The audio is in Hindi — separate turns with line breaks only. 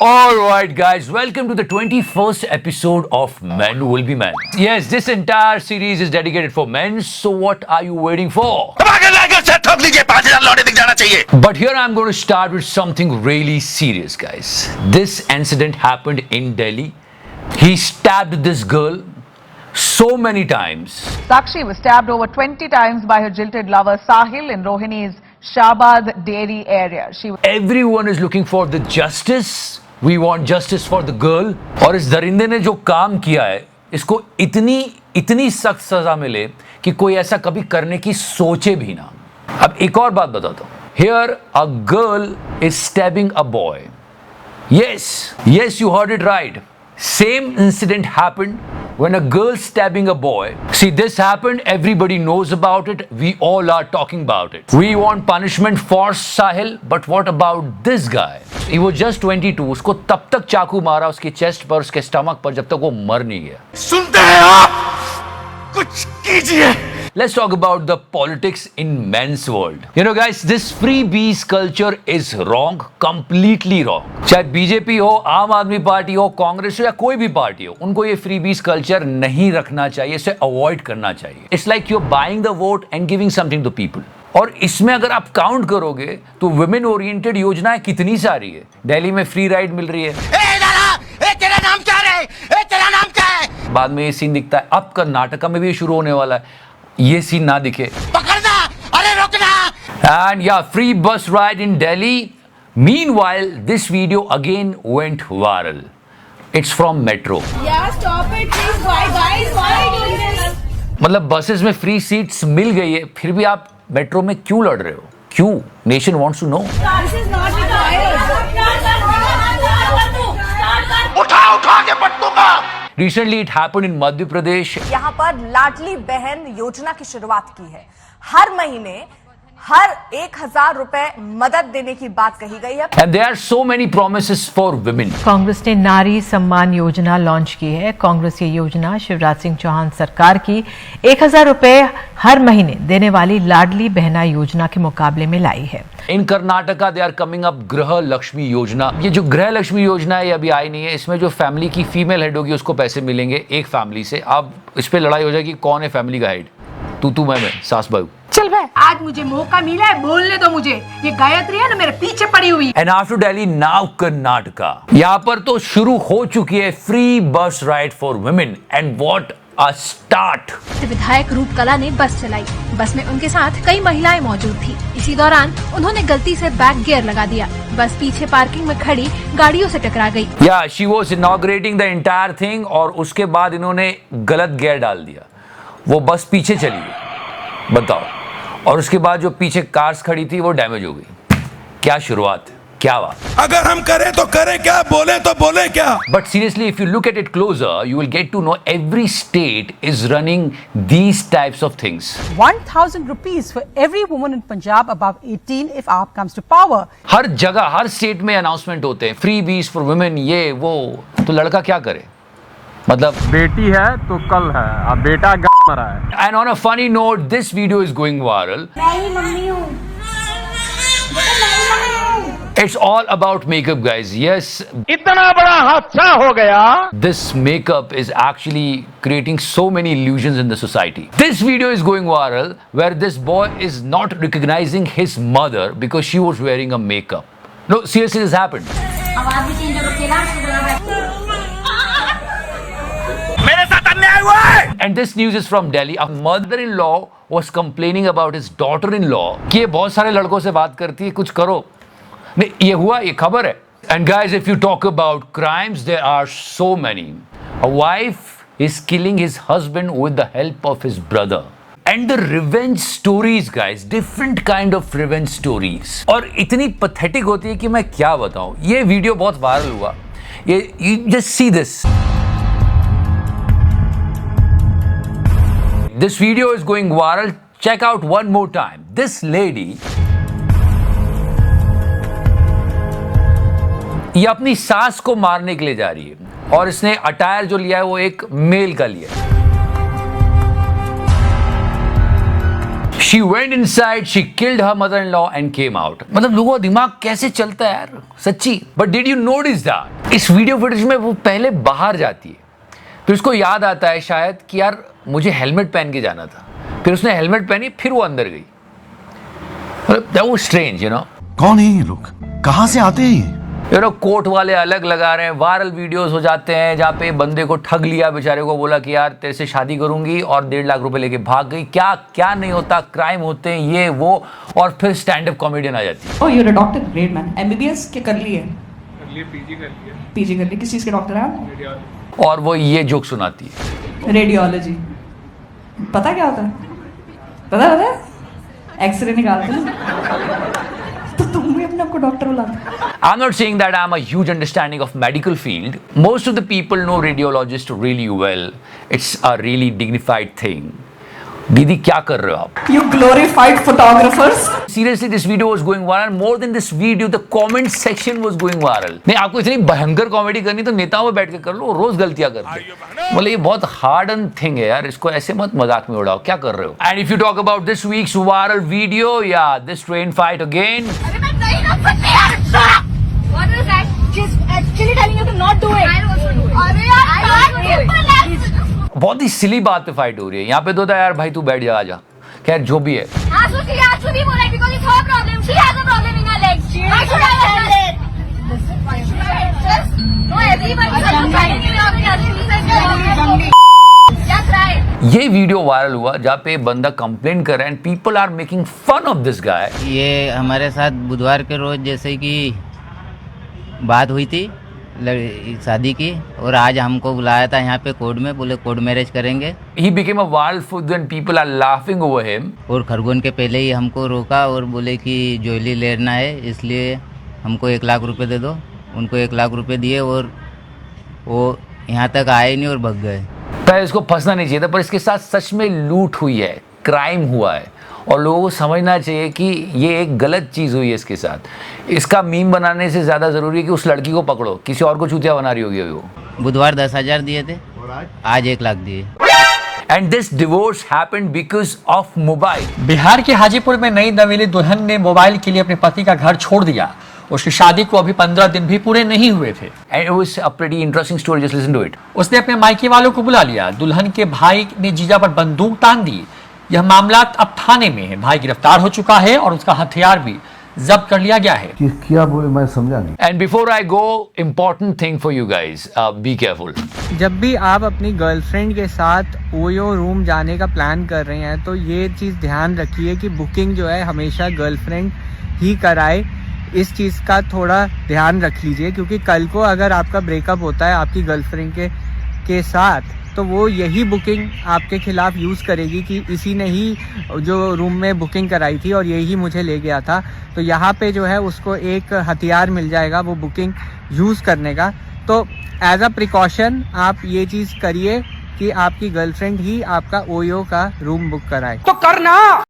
Alright guys, welcome to the 21st episode of Men Will Be Men. Yes, this entire series is dedicated for men, so what are you waiting for? But here I'm going to start with something really serious, guys. This incident happened in Delhi. He stabbed this girl so many times.
Sakshi was stabbed over 20 times by her jilted lover Sahil in Rohini's Shabad Dairy area.
Everyone is looking for the justice. We want justice for the girl. और इस दरिंदे ने जो काम किया है, इसको इतनी सख्त सजा मिले कि कोई ऐसा कभी करने की सोचे भी ना. अब एक और बात बताता हूँ. Here a girl is stabbing a boy. Yes, you heard it right. Same incident happened when a girl stabbing a boy. See, this happened, everybody knows about it, we all are talking about it. We want punishment for Sahil, but what about this guy? He was just 22, उसको तब तक चाकू मारा उसके चेस्ट पर, उसके स्टमक पर, जब तक वो मर नहीं गया.
सुनते हैं आप? कुछ कीजिए.
Let's talk about the politics in men's world. You know guys, this freebies culture is wrong, completely wrong. चाहे बीजेपी हो, आम आदमी पार्टी हो, कांग्रेस हो या कोई भी पार्टी हो, उनको ये freebies culture नहीं रखना चाहिए, इसे अवॉइड करना चाहिए. It's like you're buying the vote and giving something to people. और इसमें अगर आप काउंट करोगे तो वुमेन ओरिएंटेड योजनाएं कितनी सारी है. दिल्ली में फ्री राइड मिल रही है.
तेरा नाम क्या है? तेरा नाम क्या है?
बाद में ये सीन दिखता है. अब कर्नाटका में भी शुरू होने वाला है. ये सीन ना दिखे.
पकड़ना, अरे रोकना.
And yeah, free bus ride in Delhi. Meanwhile, this video again went viral. It's from Metro.
Yeah, stop it please. Why guys? Why are you doing this?
मतलब बसेस में फ्री सीट्स मिल गई है, फिर भी आप मेट्रो में क्यों लड़ रहे हो? क्यों? Nation wants to know.
This is not required.
उठा के पटकूंगा.
Recently it happened in Madhya Pradesh.
यहाँ पर लाडली बहन योजना की शुरुआत की है. हर महीने हर 1,000 रुपए मदद देने की बात कही गई है.
And there are so many promises for women.
Congress ने नारी सम्मान योजना लॉन्च की है. कांग्रेस ये योजना शिवराज सिंह चौहान सरकार की 1,000 रुपए हर महीने देने वाली लाडली बहना योजना के मुकाबले में लाई है.
In Karnataka they are coming up गृह लक्ष्मी योजना. ये जो गृह लक्ष्मी योजना है ये अभी आई नहीं है. इसमें जो फैमिली की फीमेल हेड होगी उसको पैसे मिलेंगे एक फैमिली से. अब इस पे लड़ाई हो जाएगी कौन है फैमिली का हेड. तू मैं सास बहू.
चल बे, आज मुझे मौका मिला है, बोलने दो मुझे. ये गायत्री है ना मेरे पीछे पड़ी हुई.
And after Delhi, now Karnataka. यहाँ पर तो शुरू हो चुकी है फ्री बस ride for women. And what a start.
विधायक रूपकला ने बस चलाई. बस में उनके साथ कई महिलाएं मौजूद थी. इसी दौरान उन्होंने गलती से बैक गियर लगा दिया. बस पीछे पार्किंग में खड़ी गाड़ियों से टकरा गई.
या she was inaugurating the entire thing और उसके बाद इन्होंने गलत गियर डाल दिया. वो बस पीछे चली गई. बताओ. और उसके बाद जो पीछे कार्स खड़ी थी वो डैमेज हो गई. क्या शुरुआत है, क्या बात.
अगर हम करें तो करें क्या, बोले तो बोले क्या.
But seriously, if you look at it closer, you will get to know every state is running these types of things.
1,000 rupees for every woman in Punjab above 18 if AAP comes to power.
हर जगह हर स्टेट में अनाउंसमेंट होते हैं फ्री बीज फॉर वुमेन. ये वो तो लड़का क्या करे. मतलब
बेटी है तो कल है, अब बेटा मरा है.
And on a funny note, this video is going viral.
मैं ही मम्मी हूँ.
It's all about makeup, guys. Yes,
इतना बड़ा हादसा हो गया.
this makeup is actually creating so many illusions in the society. This video is going viral where this boy is not recognizing his mother because she was wearing a makeup. No, seriously, this happened.
आवाज भी चेंज हो गई ना.
मेरे साथ अन्याय हुआ है.
And this news is from Delhi. A mother-in-law was complaining about his daughter-in-law कि ये बहुत सारे लड़कों से बात करती है, कुछ करो. नहीं, ये हुआ, ये खबर है. And guys, if you talk about crimes, there are so many. A wife is killing his husband with the help of his brother. And the revenge stories, guys, different kind of revenge stories. और इतनी pathetic होती है कि मैं क्या बताऊं. ये वीडियो बहुत वायरल हुआ. You just see this. This video is going viral. Check out one more time. This lady, ये अपनी सास को मारने के लिए जा रही है और इसने अटायर जो लिया है वो एक मेल का लिया है. She went inside, she killed her mother-in-law and came out. मतलब लोगों का दिमाग कैसे चलता है यार, सच्ची. But did you notice that? इस वीडियो फुटेज में वो पहले बाहर जाती है, फिर उसको याद आता है शायद कि यार मुझे हेलमेट पहन के जाना था, फिर उसने हेलमेट पहनी, फिर वो अंदर गई. मतलब that was strange, you know.
कौन है ये लोग, कहां से आते हैं
ये लोग कोर्ट वाले अलग लगा रहे हैं, वायरल वीडियोस हो जाते हैं जहाँ पे बंदे को ठग लिया, बेचारे को बोला कि यार तेरे से शादी करूंगी और 1.5 लाख रुपए लेके भाग गई. क्या क्या नहीं होता, क्राइम होते हैं ये वो, और फिर स्टैंड अप कॉमेडियन आ जाती है.
Oh you are a doctor, great man. MBBS के कर लिए पीजी कर लिए. किस चीज़ के डॉक्टर हैं आप?
और वो ये जोक सुनाती है.
रेडियोलॉजी. पता क्या होता है? पता एक्सरे निकालते हैं. तो तुम भी अपने आपको डॉक्टर बुलाते.
I'm not saying that I'm a huge understanding of medical field. Most of the people know radiologist really well. It's a really dignified thing. दीदी क्या कर रहे हो आप?
You glorified photographers.
Seriously, this video was going viral. More than this video, the comment section was going viral. नहीं, आपको इतनी भयंकर कॉमेडी करनी तो नेताओं में बैठ के कर लो, रोज गलतियां करते हैं. बोले ये बहुत हार्डन थिंग है यार, इसको ऐसे मत मजाक में उड़ाओ, क्या कर रहे हो? And if you talk about this week's viral video, yeah, this train fight again.
What is that? She's actually telling you to not do it. I also do it. अरे यार,
बहुत ही सिली बात पे फाइट हो रही है. यहाँ पे तो था यार भाई तू बैठ जा, आजा. खैर जो भी है.
Asu भी बोला because it's her problem. She has a problem in her legs. Why should I handle it? Why should I just? No, everybody is trying. Just right.
ये वीडियो वायरल हुआ जहाँ पे बंदा कंप्लेन कर रहा है and people are making fun of this guy.
ये हमारे साथ बुधवार के रोज जैसे कि बात हुई थी शादी की, और आज हमको बुलाया था यहाँ पे कोर्ट में, बोले कोर्ट मैरिज करेंगे.
He became a wild food when people are laughing over him.
और खरगोन के पहले ही हमको रोका और बोले कि ज्वेलरी लेना है, इसलिए हमको 1 लाख रुपए दे दो. उनको 1 लाख रुपए दिए और वो यहाँ तक आए नहीं और भग गए.
पर इसको फंसना नहीं चाहिए था, पर इसके साथ सच में लूट हुई है, क्राइम हुआ है, और लोगों को समझना चाहिए कि ये एक गलत चीज़ हुई है इसके साथ. इसका मीम बनाने से ज़्यादा ज़रूरी है कि उस लड़की को पकड़ो, किसी और को चूतिया बना रही होगी वो.
बुधवार 10,000 दिए थे, आज 1 लाख दिए.
And this divorce happened because of mobile.
Bihar के हाजीपुर में नई नवेली दुल्हन ने मोबाइल के लिए अपने पति का घर छोड़ दिया. उसकी शादी को अभी 15 दिन भी पूरे नहीं हुए थे.
And it was a pretty interesting story, just listen to it.
उसने अपने मायके वालों को बुला लिया. दुल्हन के भाई ने जीजा पर बंदूक तान दी. यह मामला अब थाने में है. भाई गिरफ्तार हो चुका है और उसका हथियार भी जब्त कर लिया गया है.
क्या बोले मैं समझा नहीं.
And before I go, important thing for you guys, be careful.
जब भी आप अपनी गर्लफ्रेंड के साथ ओयो रूम जाने का प्लान कर रहे हैं तो ये चीज़ ध्यान रखिए कि बुकिंग जो है हमेशा गर्लफ्रेंड ही कराए. इस चीज़ का थोड़ा ध्यान रख लीजिए, क्योंकि कल को अगर आपका ब्रेकअप होता है आपकी गर्लफ्रेंड के साथ, तो वो यही बुकिंग आपके खिलाफ यूज़ करेगी कि इसी ने ही जो रूम में बुकिंग कराई थी और यही मुझे ले गया था. तो यहाँ पे जो है उसको एक हथियार मिल जाएगा वो बुकिंग यूज़ करने का. तो एज अ प्रिकॉशन आप ये चीज़ करिए कि आपकी गर्लफ्रेंड ही आपका ओयो का रूम बुक कराए.
तो करना